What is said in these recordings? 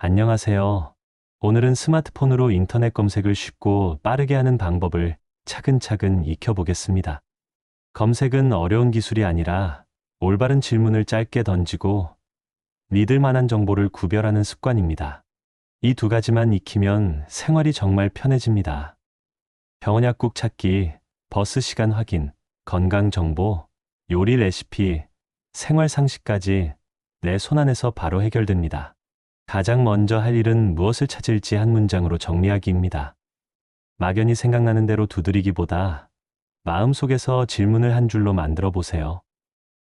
안녕하세요. 오늘은 스마트폰으로 인터넷 검색을 쉽고 빠르게 하는 방법을 차근차근 익혀보겠습니다. 검색은 어려운 기술이 아니라 올바른 질문을 짧게 던지고 믿을 만한 정보를 구별하는 습관입니다. 이 두 가지만 익히면 생활이 정말 편해집니다. 병원 약국 찾기, 버스 시간 확인, 건강 정보, 요리 레시피, 생활 상식까지 내 손안에서 바로 해결됩니다. 가장 먼저 할 일은 무엇을 찾을지 한 문장으로 정리하기입니다. 막연히 생각나는 대로 두드리기보다 마음속에서 질문을 한 줄로 만들어 보세요.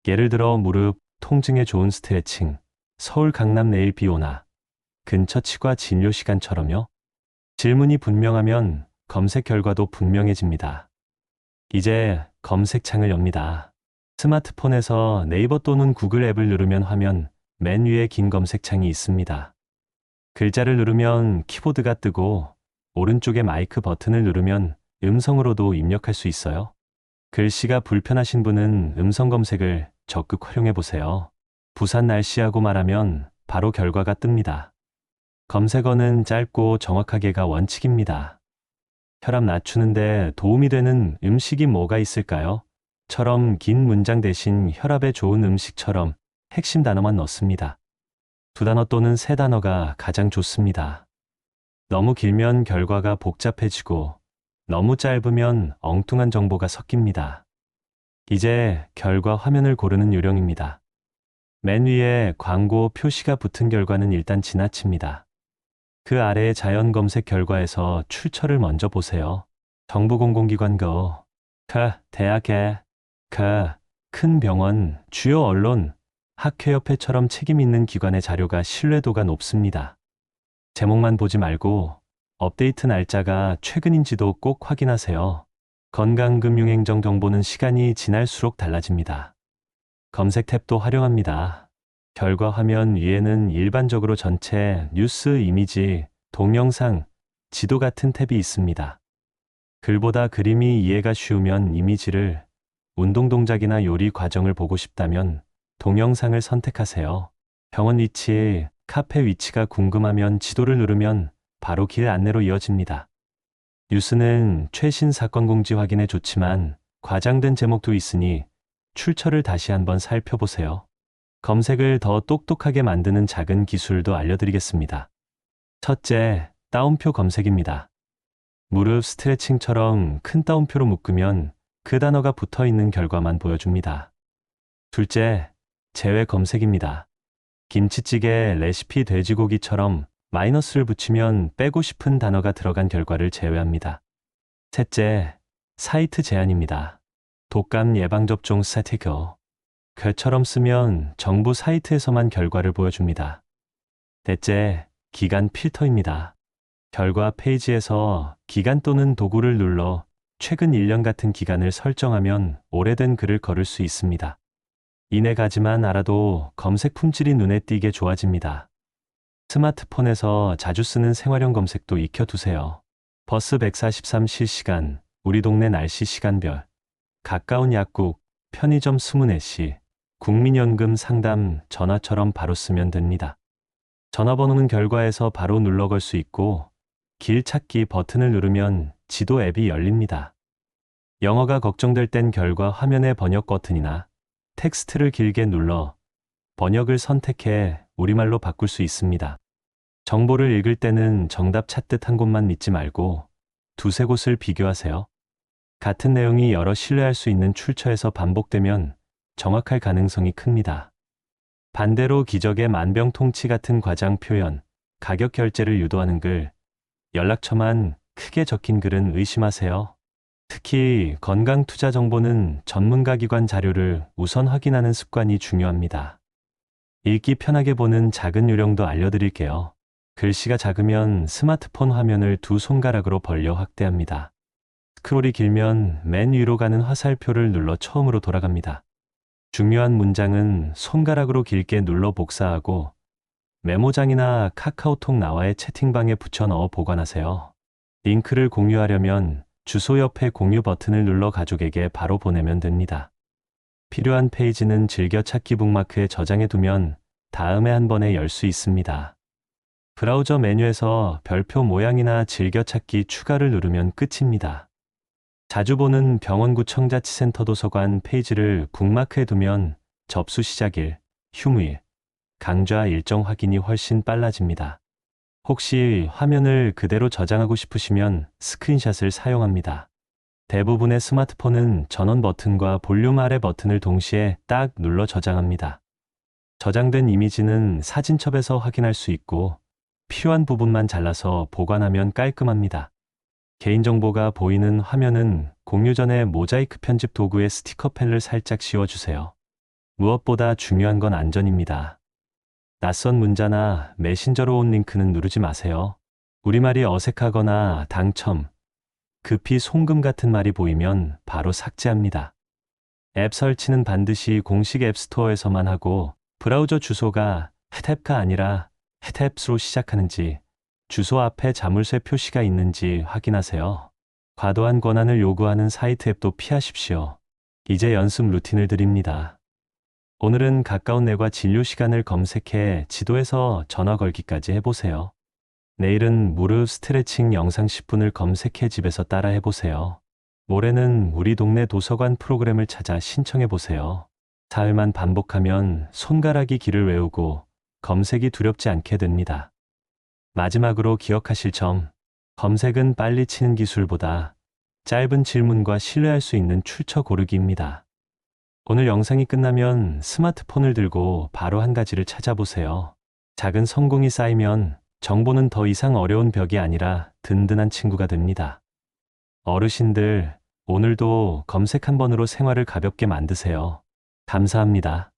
예를 들어 무릎 통증에 좋은 스트레칭, 서울 강남 내일 비 오나, 근처 치과 진료 시간처럼요. 질문이 분명하면 검색 결과도 분명해집니다. 이제 검색창을 엽니다. 스마트폰에서 네이버 또는 구글 앱을 누르면 화면 맨 위에 긴 검색창이 있습니다. 글자를 누르면 키보드가 뜨고 오른쪽에 마이크 버튼을 누르면 음성으로도 입력할 수 있어요. 글씨가 불편하신 분은 음성 검색을 적극 활용해 보세요. 부산 날씨하고 말하면 바로 결과가 뜹니다. 검색어는 짧고 정확하게가 원칙입니다. 혈압 낮추는데 도움이 되는 음식이 뭐가 있을까요? 처럼 긴 문장 대신 혈압에 좋은 음식처럼 핵심 단어만 넣습니다. 두 단어 또는 세 단어가 가장 좋습니다. 너무 길면 결과가 복잡해지고 너무 짧으면 엉뚱한 정보가 섞입니다. 이제 결과 화면을 고르는 요령입니다. 맨 위에 광고 표시가 붙은 결과는 일단 지나칩니다. 그 아래의 자연 검색 결과에서 출처를 먼저 보세요. 정부공공기관 대학에 큰 병원, 주요 언론, 학회협회처럼 책임 있는 기관의 자료가 신뢰도가 높습니다. 제목만 보지 말고 업데이트 날짜가 최근인지도 꼭 확인하세요. 건강금융행정 정보는 시간이 지날수록 달라집니다. 검색 탭도 활용합니다. 결과 화면 위에는 일반적으로 전체, 뉴스, 이미지, 동영상, 지도 같은 탭이 있습니다. 글보다 그림이 이해가 쉬우면 이미지를, 운동 동작이나 요리 과정을 보고 싶다면 동영상을 선택하세요. 병원 위치, 카페 위치가 궁금하면 지도를 누르면 바로 길 안내로 이어집니다. 뉴스는 최신 사건 공지 확인에 좋지만 과장된 제목도 있으니 출처를 다시 한번 살펴보세요. 검색을 더 똑똑하게 만드는 작은 기술도 알려드리겠습니다. 첫째, 따옴표 검색입니다. 무릎 스트레칭처럼 큰 따옴표로 묶으면 그 단어가 붙어 있는 결과만 보여줍니다. 둘째, 제외 검색입니다. 김치찌개, 레시피, 돼지고기처럼 마이너스를 붙이면 빼고 싶은 단어가 들어간 결과를 제외합니다. 셋째, 사이트 제한입니다. 독감 예방접종 그처럼 쓰면 정부 사이트에서만 결과를 보여줍니다. 넷째, 기간 필터입니다. 결과 페이지에서 기간 또는 도구를 눌러 최근 1년 같은 기간을 설정하면 오래된 글을 걸을 수 있습니다. 이 네 가지만 알아도 검색 품질이 눈에 띄게 좋아집니다. 스마트폰에서 자주 쓰는 생활형 검색도 익혀두세요. 버스 143 실시간, 우리 동네 날씨 시간별, 가까운 약국, 편의점 24시, 국민연금 상담, 전화처럼 바로 쓰면 됩니다. 전화번호는 결과에서 바로 눌러 걸 수 있고 길 찾기 버튼을 누르면 지도 앱이 열립니다. 영어가 걱정될 땐 결과 화면의 번역 버튼이나 텍스트를 길게 눌러 번역을 선택해 우리말로 바꿀 수 있습니다. 정보를 읽을 때는 정답 찾듯 한 곳만 믿지 말고 두세 곳을 비교하세요. 같은 내용이 여러 신뢰할 수 있는 출처에서 반복되면 정확할 가능성이 큽니다. 반대로 기적의 만병통치 같은 과장 표현, 가격 결제를 유도하는 글, 연락처만 크게 적힌 글은 의심하세요. 특히 건강 투자 정보는 전문가 기관 자료를 우선 확인하는 습관이 중요합니다. 읽기 편하게 보는 작은 요령도 알려드릴게요. 글씨가 작으면 스마트폰 화면을 두 손가락으로 벌려 확대합니다. 스크롤이 길면 맨 위로 가는 화살표를 눌러 처음으로 돌아갑니다. 중요한 문장은 손가락으로 길게 눌러 복사하고 메모장이나 카카오톡 나와의 채팅방에 붙여 넣어 보관하세요. 링크를 공유하려면 주소 옆에 공유 버튼을 눌러 가족에게 바로 보내면 됩니다. 필요한 페이지는 즐겨찾기 북마크에 저장해 두면 다음에 한 번에 열 수 있습니다. 브라우저 메뉴에서 별표 모양이나 즐겨찾기 추가를 누르면 끝입니다. 자주 보는 병원구청자치센터 도서관 페이지를 북마크해 두면 접수 시작일, 휴무일, 강좌 일정 확인이 훨씬 빨라집니다. 혹시 화면을 그대로 저장하고 싶으시면 스크린샷을 사용합니다. 대부분의 스마트폰은 전원 버튼과 볼륨 아래 버튼을 동시에 딱 눌러 저장합니다. 저장된 이미지는 사진첩에서 확인할 수 있고 필요한 부분만 잘라서 보관하면 깔끔합니다. 개인정보가 보이는 화면은 공유 전에 모자이크 편집 도구에 스티커펜을 살짝 씌워주세요. 무엇보다 중요한 건 안전입니다. 낯선 문자나 메신저로 온 링크는 누르지 마세요. 우리말이 어색하거나 당첨, 급히 송금 같은 말이 보이면 바로 삭제합니다. 앱 설치는 반드시 공식 앱스토어에서만 하고 브라우저 주소가 het앱가 아니라 het앱스로 시작하는지 주소 앞에 자물쇠 표시가 있는지 확인하세요. 과도한 권한을 요구하는 사이트 앱도 피하십시오. 이제 연습 루틴을 드립니다. 오늘은 가까운 내과 진료 시간을 검색해 지도에서 전화 걸기까지 해보세요. 내일은 무릎 스트레칭 영상 10분을 검색해 집에서 따라 해보세요. 모레는 우리 동네 도서관 프로그램을 찾아 신청해보세요. 사흘만 반복하면 손가락이 길을 외우고 검색이 두렵지 않게 됩니다. 마지막으로 기억하실 점, 검색은 빨리 치는 기술보다 짧은 질문과 신뢰할 수 있는 출처 고르기입니다. 오늘 영상이 끝나면 스마트폰을 들고 바로 한 가지를 찾아보세요. 작은 성공이 쌓이면 정보는 더 이상 어려운 벽이 아니라 든든한 친구가 됩니다. 어르신들, 오늘도 검색 한 번으로 생활을 가볍게 만드세요. 감사합니다.